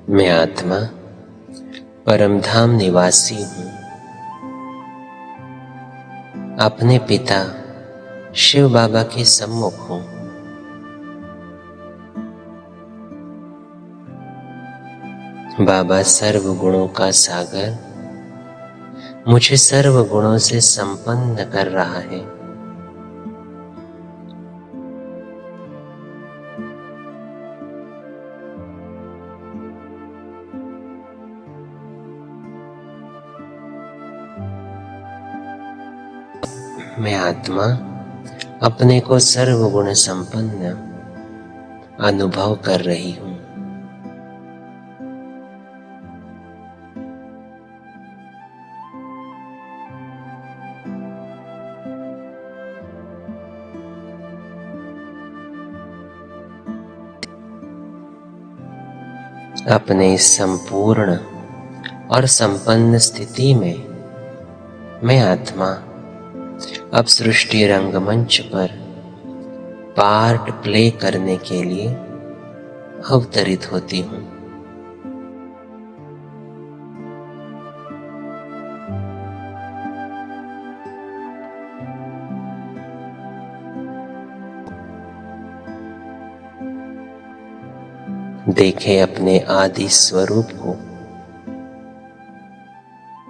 मैं आत्मा परमधाम निवासी हूँ। अपने पिता शिव बाबा के सम्मुख हूँ। बाबा सर्व गुणों का सागर मुझे सर्व गुणों से संपन्न कर रहा है। मैं आत्मा अपने को सर्व गुण संपन्न अनुभव कर रही हूँ। अपने संपूर्ण और संपन्न स्थिति में मैं आत्मा अब सृष्टि रंगमंच पर पार्ट प्ले करने के लिए अवतरित होती हूँ। देखें अपने आदि स्वरूप को,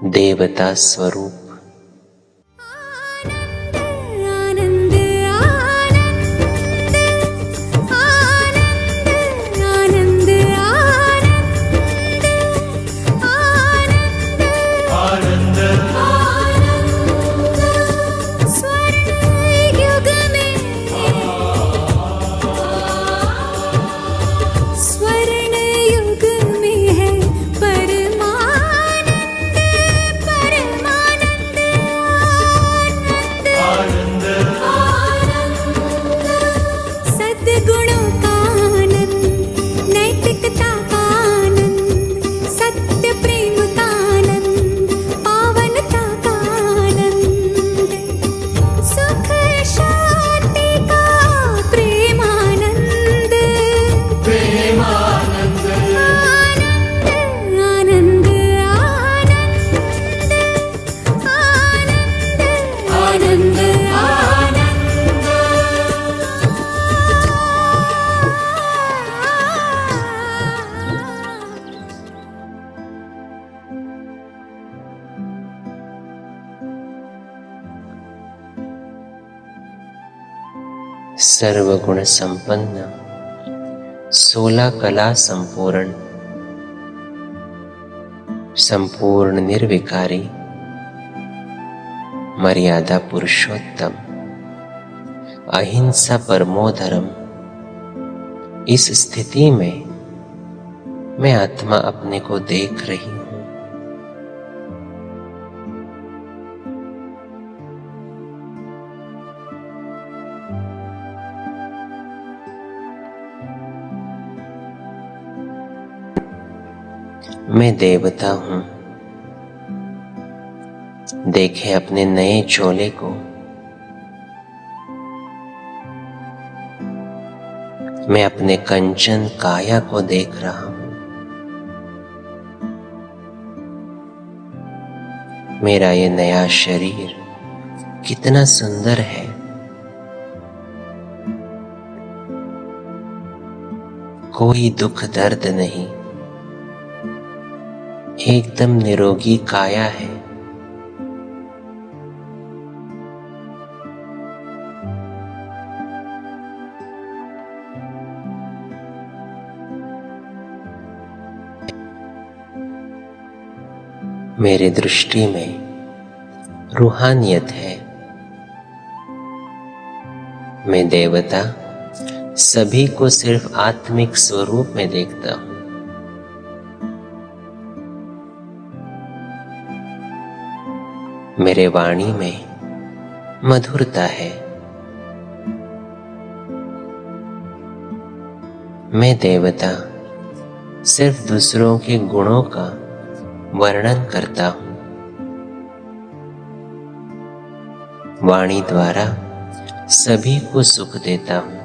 देवता स्वरूप। सर्वगुण संपन्न, 16 कला संपूर्ण, संपूर्ण निर्विकारी, मर्यादा पुरुषोत्तम, अहिंसा परमो धर्म। इस स्थिति में मैं आत्मा अपने को देख रही हूँ। मैं देवता हूँ। देखें अपने नए चोले को। मैं अपने कंचन काया को देख रहा हूँ। मेरा ये नया शरीर कितना सुंदर है। कोई दुख दर्द नहीं, एकदम निरोगी काया है। मेरी दृष्टि में रूहानियत है। मैं देवता सभी को सिर्फ आत्मिक स्वरूप में देखता हूँ। मेरे वाणी में मधुरता है। मैं देवता सिर्फ दूसरों के गुणों का वर्णन करता हूँ। वाणी द्वारा सभी को सुख देता हूँ।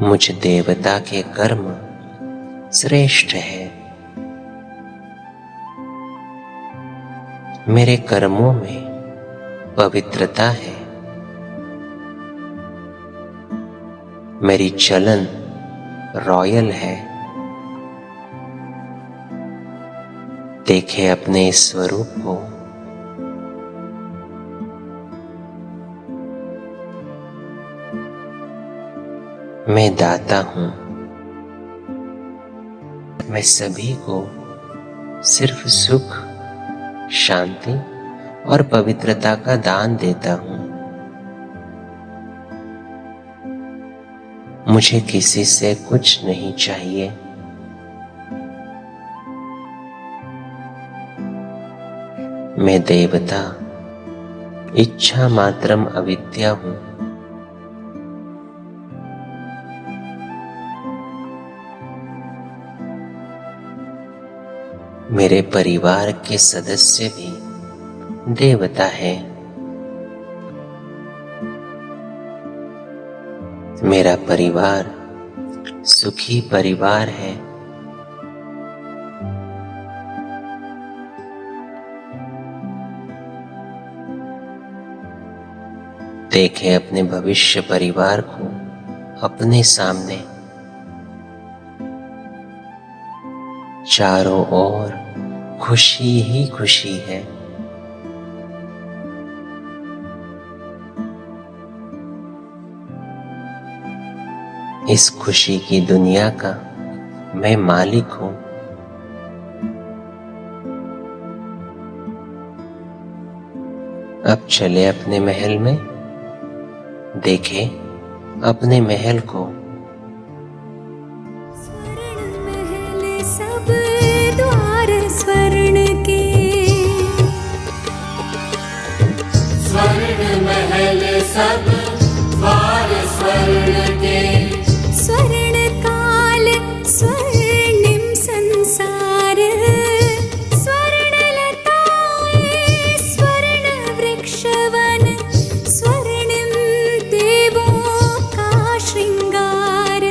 मुझ देवता के कर्म श्रेष्ठ है। मेरे कर्मों में पवित्रता है। मेरी चलन रॉयल है। देखे अपने इस स्वरूप को। मैं दाता हूं। मैं सभी को सिर्फ सुख, शांति और पवित्रता का दान देता हूं। मुझे किसी से कुछ नहीं चाहिए। मैं देवता इच्छा मात्रम अविद्या हूं। मेरे परिवार के सदस्य भी देवता है। मेरा परिवार सुखी परिवार है। देखे अपने भविष्य परिवार को अपने सामने। चारों ओर खुशी ही खुशी है। इस खुशी की दुनिया का मैं मालिक हूं। अब चले अपने महल में। देखे अपने महल को। स्वर्ण महल सब द्वार स्वर्ण के। स्वर्ण महल सब द्वार स्वर्ण के। स्वर्ण काल स्वर्णिम संसार। स्वर्ण लताएं स्वर्ण वृक्षवन। स्वर्णिम देवों का श्रृंगार।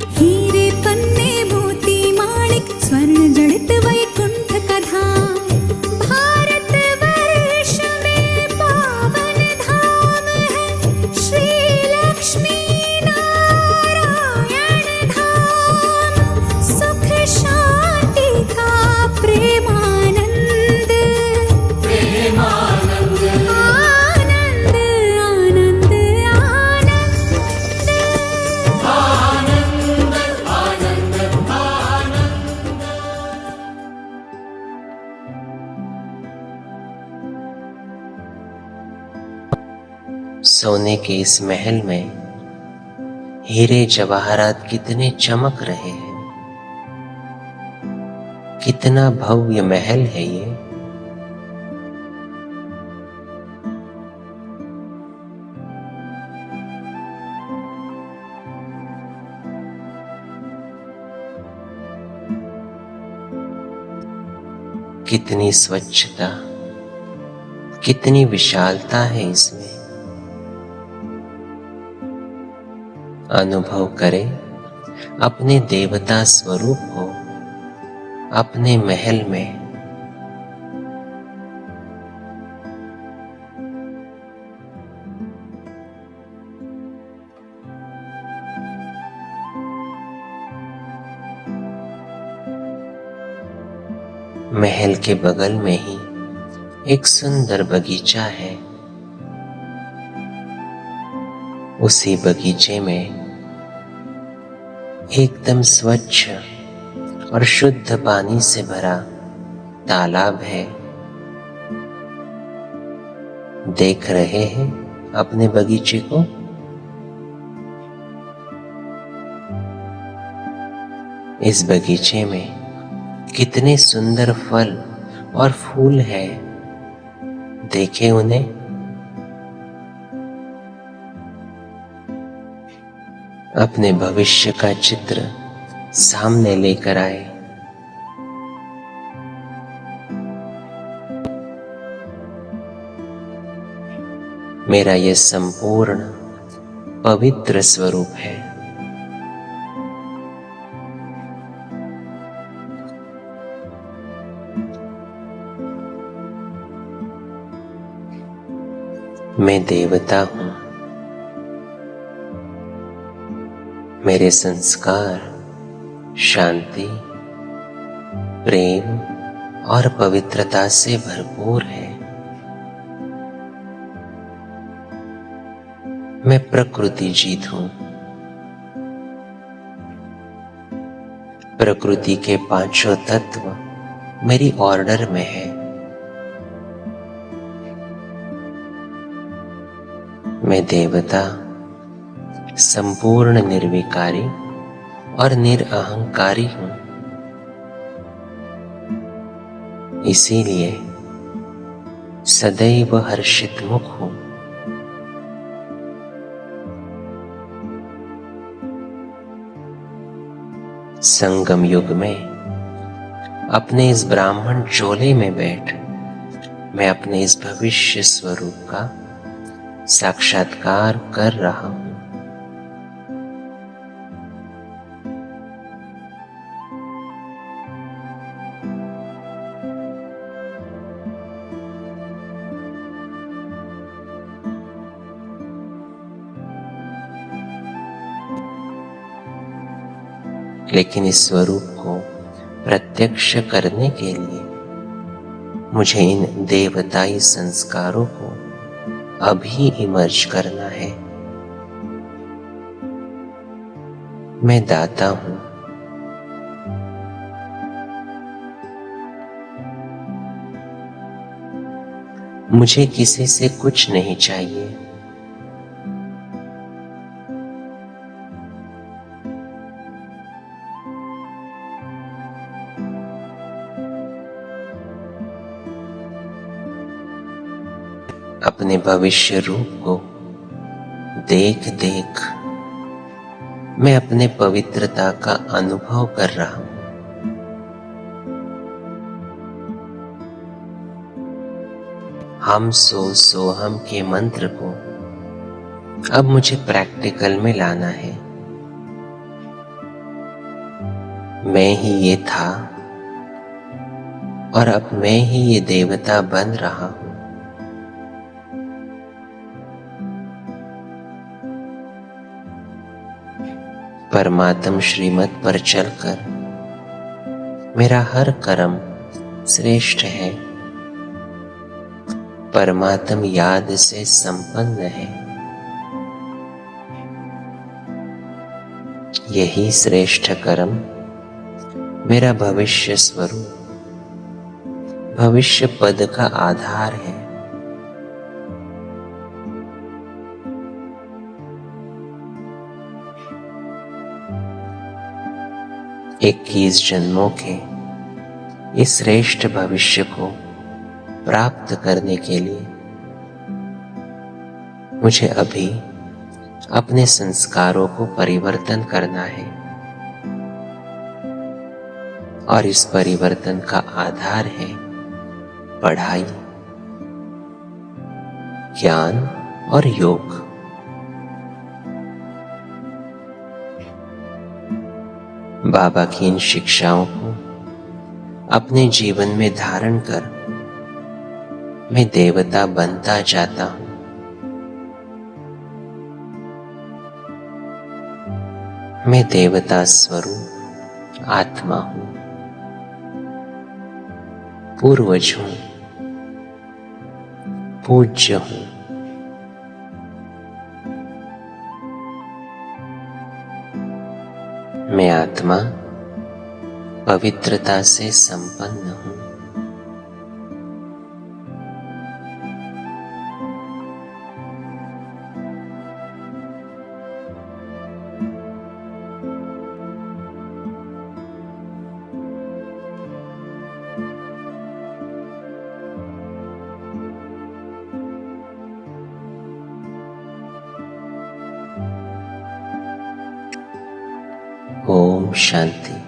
हीरे पन्ने मोती माणिक स्वर्ण जड़ित वैकुंठ का धाम। भारत वर्ष में पावन धाम है श्री लक्ष्मी नारायण धाम। सुख शांति का प्रेमानंद। प्रेमानंद आनंद आनंद आनंद। आनंद आनंद आनंद। सोने के इस महल में हीरे जवाहरात कितने चमक रहे हैं। कितना भव्य महल है ये। कितनी स्वच्छता, कितनी विशालता है इसमें। अनुभव करें अपने देवता स्वरूप को अपने महल में। महल के बगल में ही एक सुंदर बगीचा है। उसी बगीचे में एकदम स्वच्छ और शुद्ध पानी से भरा तालाब है। देख रहे हैं अपने बगीचे को। इस बगीचे में कितने सुंदर फल और फूल हैं। देखें उन्हें। अपने भविष्य का चित्र सामने लेकर आए। मेरा यह संपूर्ण पवित्र स्वरूप है। मैं देवता हूँ। मेरे संस्कार शांति, प्रेम और पवित्रता से भरपूर है। मैं प्रकृति जीत हूँ। प्रकृति के पांचों तत्व मेरी ऑर्डर में है। मैं देवता संपूर्ण निर्विकारी और निरअहंकारी हूँ। इसीलिए सदैव हर्षित मुख हूँ। संगम युग में अपने इस ब्राह्मण चोले में बैठ मैं अपने इस भविष्य स्वरूप का साक्षात्कार कर रहा हूं। लेकिन इस स्वरूप को प्रत्यक्ष करने के लिए मुझे इन देवताई संस्कारों को अभी इमर्ज करना है। मैं दाता हूं। मुझे किसी से कुछ नहीं चाहिए। अपने भविष्य रूप को देख देख मैं अपने पवित्रता का अनुभव कर रहा हूं। हम सो हम के मंत्र को अब मुझे प्रैक्टिकल में लाना है। मैं ही ये था और अब मैं ही ये देवता बन रहा हूं। परमात्म श्रीमत पर चलकर मेरा हर कर्म श्रेष्ठ है। परमात्म याद से संपन्न है। यही श्रेष्ठ कर्म मेरा भविष्य स्वरूप, भविष्य पद का आधार है। इक्कीस जन्मों के इस श्रेष्ठ भविष्य को प्राप्त करने के लिए मुझे अभी अपने संस्कारों को परिवर्तन करना है और इस परिवर्तन का आधार है पढ़ाई, ज्ञान और योग। बाबा की इन शिक्षाओं को अपने जीवन में धारण कर मैं देवता बनता जाता हूं। मैं देवता स्वरूप आत्मा हूं, पूर्वज हूं, पूज्य हूं। मैं आत्मा पवित्रता से संपन्न हूं। ओम शांति।